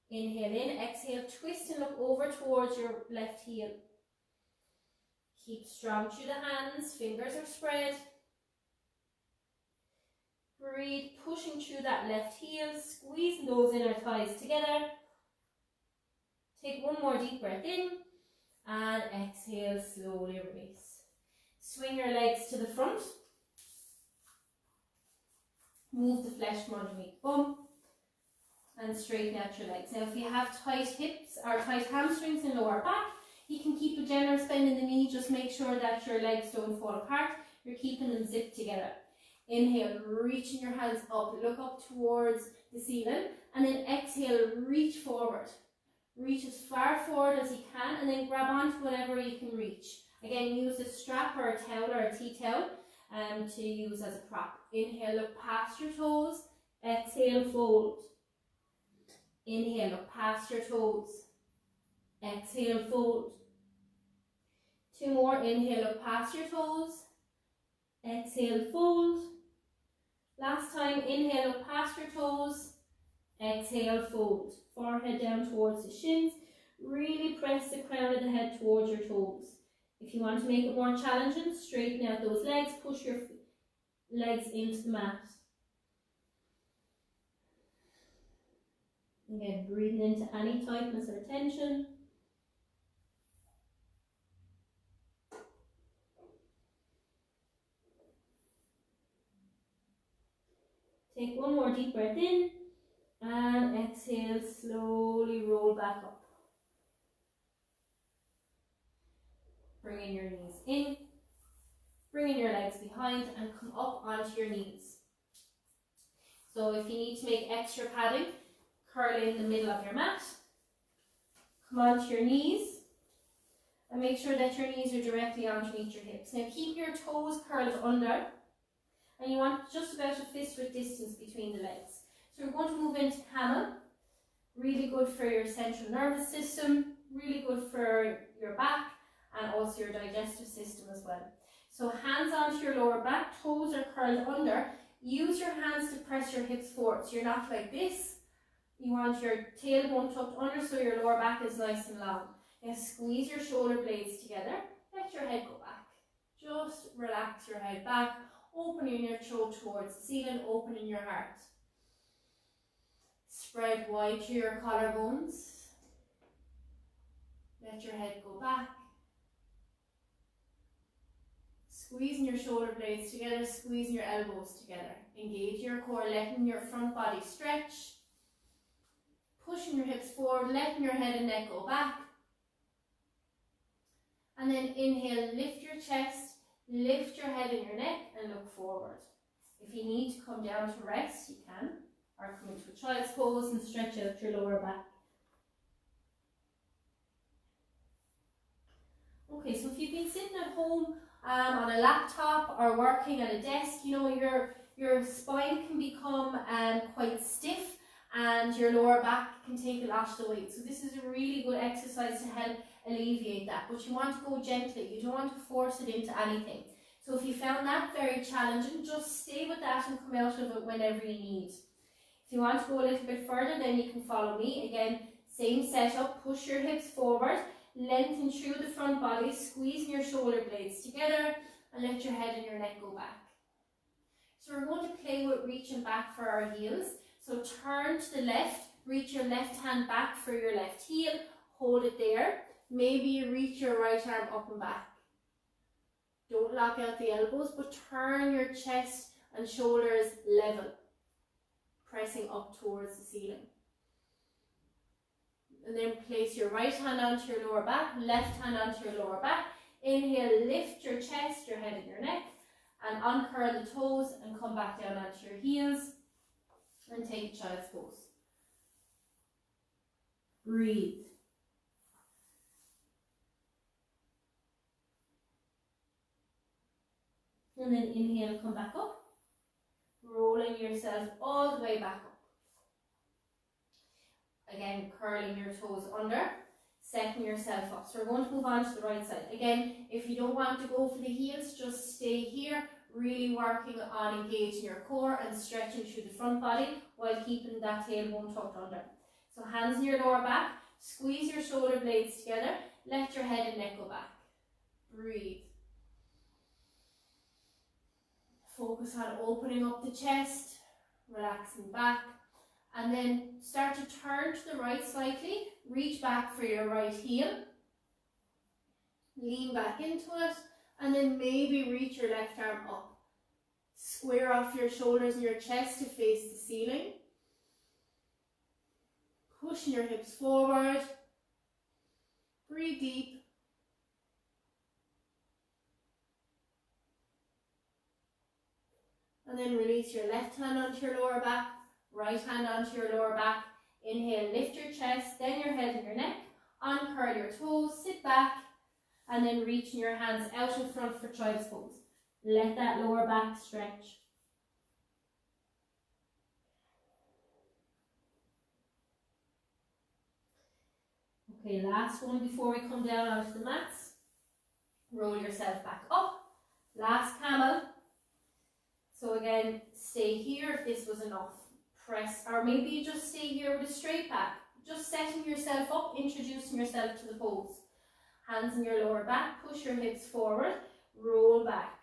Inhale in, exhale, twist and look over towards your left heel. Keep strong through the hands, fingers are spread. Breathe, pushing through that left heel, squeezing those inner thighs together. Take one more deep breath in and exhale, slowly release. Swing your legs to the front. Move the flesh from underneath the bum and straighten out your legs. Now if you have tight hips or tight hamstrings and lower back, you can keep a generous bend in the knee. Just make sure that your legs don't fall apart. You're keeping them zipped together. Inhale, reaching your hands up, look up towards the ceiling, and then exhale, reach forward. Reach as far forward as you can and then grab onto whatever you can reach. Again, use a strap or a towel or a tea towel to use as a prop. Inhale, look past your toes. Exhale, fold. Inhale, look past your toes. Exhale, fold. Two more. Inhale, look past your toes. Exhale, fold. Last time, inhale, look past your toes. Exhale, fold. Forehead down towards the shins. Really press the crown of the head towards your toes. If you want to make it more challenging, straighten out those legs. Push your legs into the mat. Again, breathing into any tightness or tension. Take one more deep breath in and exhale, slowly roll back up. Bringing your knees in, bringing your legs behind and come up onto your knees. So if you need to make extra padding, curl in the middle of your mat. Come onto your knees and make sure that your knees are directly underneath your hips. Now keep your toes curled under and you want just about a fist width distance between the legs. So we're going to move into camel. Really good for your central nervous system, really good for your back and also your digestive system as well. So hands onto your lower back, toes are curled under. Use your hands to press your hips forward. So you're not like this. You want your tailbone tucked under so your lower back is nice and long. Now squeeze your shoulder blades together. Let your head go back. Just relax your head back. Opening your throat towards the ceiling, opening your heart. Spread wide to your collarbones. Let your head go back. Squeezing your shoulder blades together, squeezing your elbows together. Engage your core, letting your front body stretch. Pushing your hips forward, letting your head and neck go back. And then inhale, lift your chest, lift your head and your neck and look forward. If you need to come down to rest, you can. Or come into a child's pose and stretch out your lower back. Okay, so if you've been sitting at home on a laptop or working at a desk, you know, your spine can become quite stiff and your lower back can take a lot of the weight. So this is a really good exercise to help alleviate that. But you want to go gently, you don't want to force it into anything. So if you found that very challenging, just stay with that and come out of it whenever you need. If you want to go a little bit further, then you can follow me. Again, same setup, push your hips forward, lengthen through the front body, squeezing your shoulder blades together and let your head and your neck go back. So we're going to play with reaching back for our heels. So turn to the left, reach your left hand back for your left heel, hold it there. Maybe you reach your right arm up and back. Don't lock out the elbows, but turn your chest and shoulders level, pressing up towards the ceiling. And then place your right hand onto your lower back, left hand onto your lower back. Inhale, lift your chest, your head and your neck, and uncurl the toes and come back down onto your heels and take child's pose. Breathe. And then inhale, come back up, rolling yourself all the way back up. Again, curling your toes under, setting yourself up. So we're going to move on to the right side. Again, if you don't want to go for the heels, just stay here, really working on engaging your core and stretching through the front body while keeping that tailbone tucked under. So hands in your lower back, squeeze your shoulder blades together, let your head and neck go back. Breathe. Focus on opening up the chest, relaxing back. And then start to turn to the right slightly, reach back for your right heel, lean back into it, and then maybe reach your left arm up. Square off your shoulders and your chest to face the ceiling. Pushing your hips forward. Breathe deep. And then release your left hand onto your lower back. Right hand onto your lower back. Inhale, lift your chest, then your head and your neck. Uncurl your toes, sit back, and then reaching your hands out in front for child's pose. Let that lower back stretch. Okay, last one before we come down onto the mats. Roll yourself back up. Last camel. So again, stay here if this was enough. Press, or maybe you just stay here with a straight back. Just setting yourself up, introducing yourself to the pose. Hands in your lower back, push your hips forward, roll back.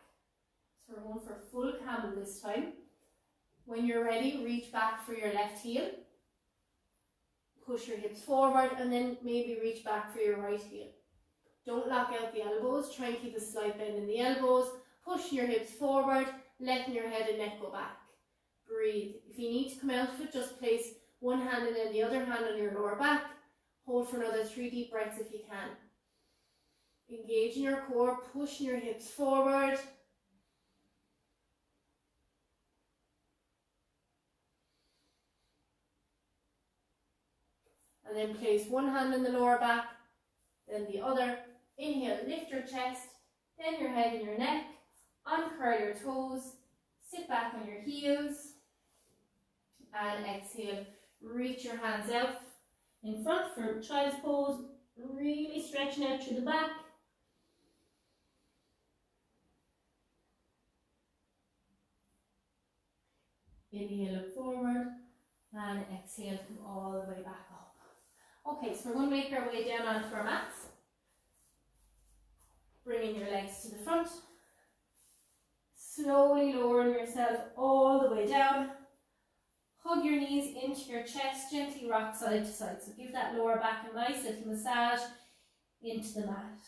So we're going for full camel this time. When you're ready, reach back for your left heel. Push your hips forward and then maybe reach back for your right heel. Don't lock out the elbows, try and keep a slight bend in the elbows. Pushing your hips forward, letting your head and neck go back. Breathe. If you need to come out of it, just place one hand and then the other hand on your lower back. Hold for another 3 deep breaths if you can. Engage in your core, pushing your hips forward. And then place one hand on the lower back, then the other. Inhale, lift your chest, then your head and your neck. Uncurl your toes, sit back on your heels. And exhale, reach your hands out in front for child's pose, really stretching out through the back. Inhale, look forward, and exhale, come all the way back up. Okay, so we're going to make our way down onto our mats. Bringing your legs to the front. Slowly lowering yourself all the way down. Hug your knees into your chest, gently rock side to side. So give that lower back a nice little massage into the mat.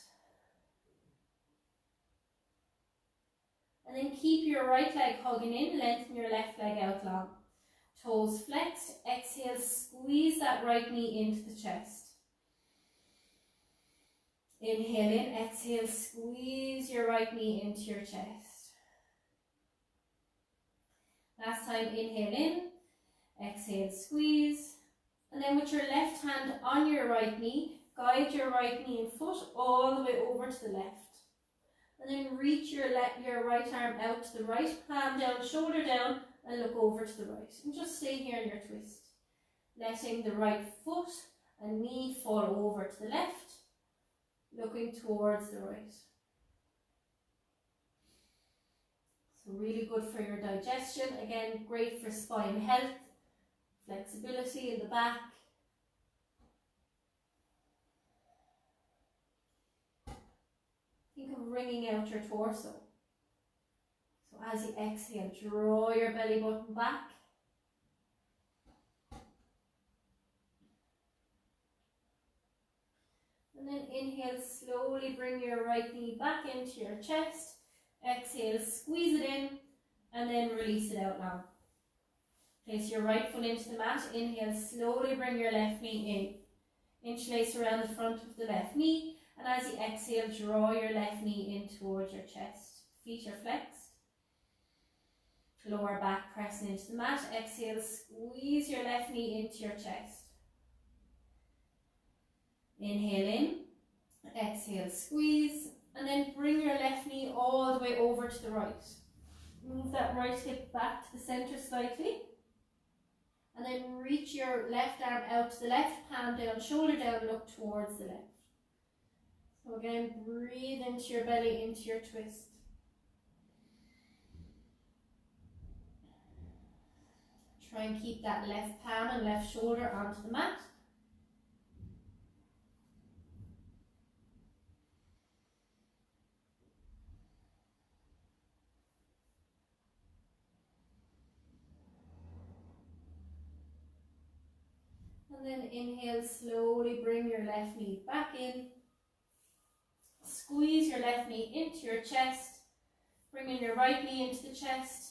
And then keep your right leg hugging in, lengthen your left leg out long. Toes flexed, exhale, squeeze that right knee into the chest. Inhale in, exhale, squeeze your right knee into your chest. Last time, inhale in, exhale, squeeze. And then with your left hand on your right knee, guide your right knee and foot all the way over to the left. And then reach your right arm out to the right, palm down, shoulder down, and look over to the right. And just stay here in your twist. Letting the right foot and knee fall over to the left, looking towards the right. So really good for your digestion. Again, great for spine health, flexibility in the back. Think of wringing out your torso. So as you exhale, draw your belly button back. And then inhale, slowly bring your right knee back into your chest. Exhale, squeeze it in, and then release it out now. Place your right foot into the mat. Inhale, slowly bring your left knee in. Interlace around the front of the left knee. And as you exhale, draw your left knee in towards your chest. Feet are flexed. Lower back pressing into the mat. Exhale, squeeze your left knee into your chest. Inhale in. Exhale, squeeze. And then bring your left knee all the way over to the right. Move that right hip back to the center slightly. And then reach your left arm out to the left, palm down, shoulder down, look towards the left. So again, breathe into your belly, into your twist. Try and keep that left palm and left shoulder onto the mat. And then inhale, slowly bring your left knee back in. Squeeze your left knee into your chest. Bringing your right knee into the chest.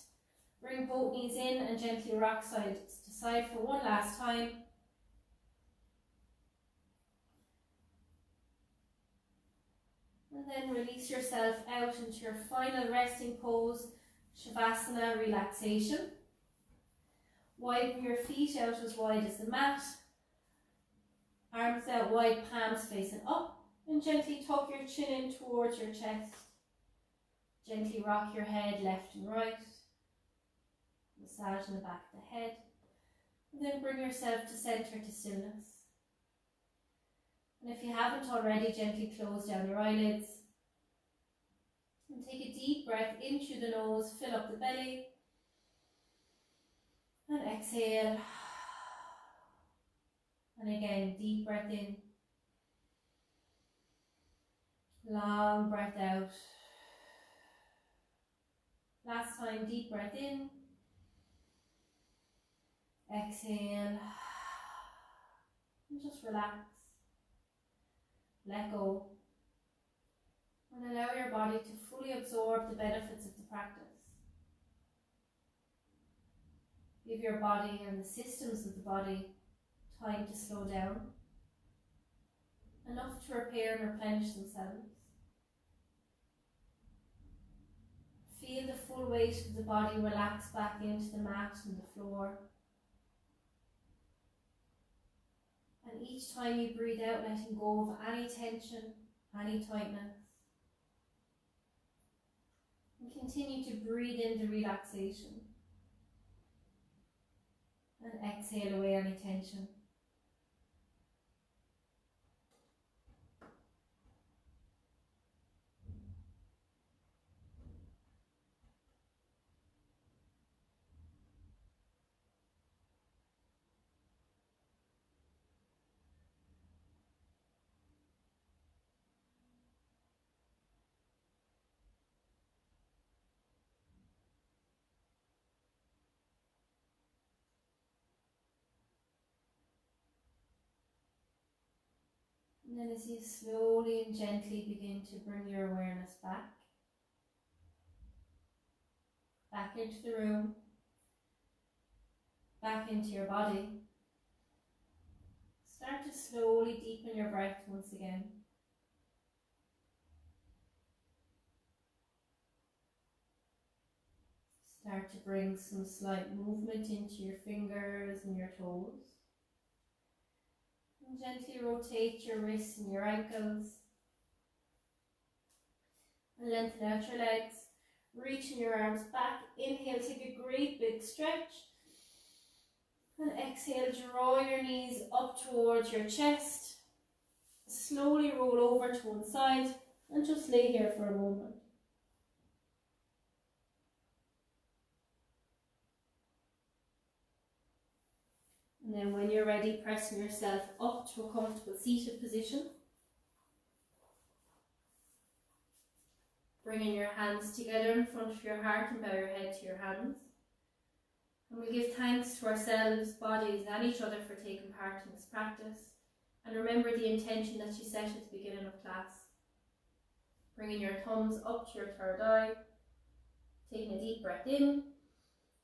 Bring both knees in and gently rock side to side for one last time. And then release yourself out into your final resting pose, Shavasana relaxation. Widen your feet out as wide as the mat. Arms out wide, palms facing up. And gently tuck your chin in towards your chest. Gently rock your head left and right. Massage in the back of the head. And then bring yourself to center to stillness. And if you haven't already, gently close down your eyelids. And take a deep breath in through the nose, fill up the belly. And exhale. And again, deep breath in. Long breath out. Last time, deep breath in. Exhale. And just relax. Let go. And allow your body to fully absorb the benefits of the practice. Give your body and the systems of the body time to slow down. Enough to repair and replenish themselves. Feel the full weight of the body relax back into the mat and the floor. And each time you breathe out, letting go of any tension, any tightness. And continue to breathe in the relaxation. And exhale away any tension. And then as you slowly and gently begin to bring your awareness back into the room, back into your body, start to slowly deepen your breath once again. Start to bring some slight movement into your fingers and your toes. And gently rotate your wrists and your ankles. And lengthen out your legs. Reaching your arms back. Inhale, take a great big stretch. And exhale, draw your knees up towards your chest. Slowly roll over to one side and just lay here for a moment. And then when you're ready, pressing yourself up to a comfortable seated position. Bringing your hands together in front of your heart and bow your head to your hands. And we give thanks to ourselves, bodies and each other for taking part in this practice. And remember the intention that you set at the beginning of class. Bringing your thumbs up to your third eye. Taking a deep breath in.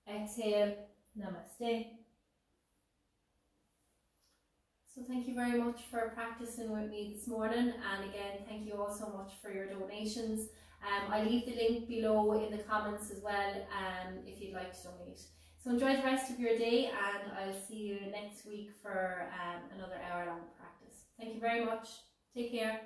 Exhale. Namaste. So thank you very much for practicing with me this morning, and again thank you all so much for your donations. I leave the link below in the comments as well if you'd like to donate. So enjoy the rest of your day, and I'll see you next week for another hour long practice. Thank you very much. Take care.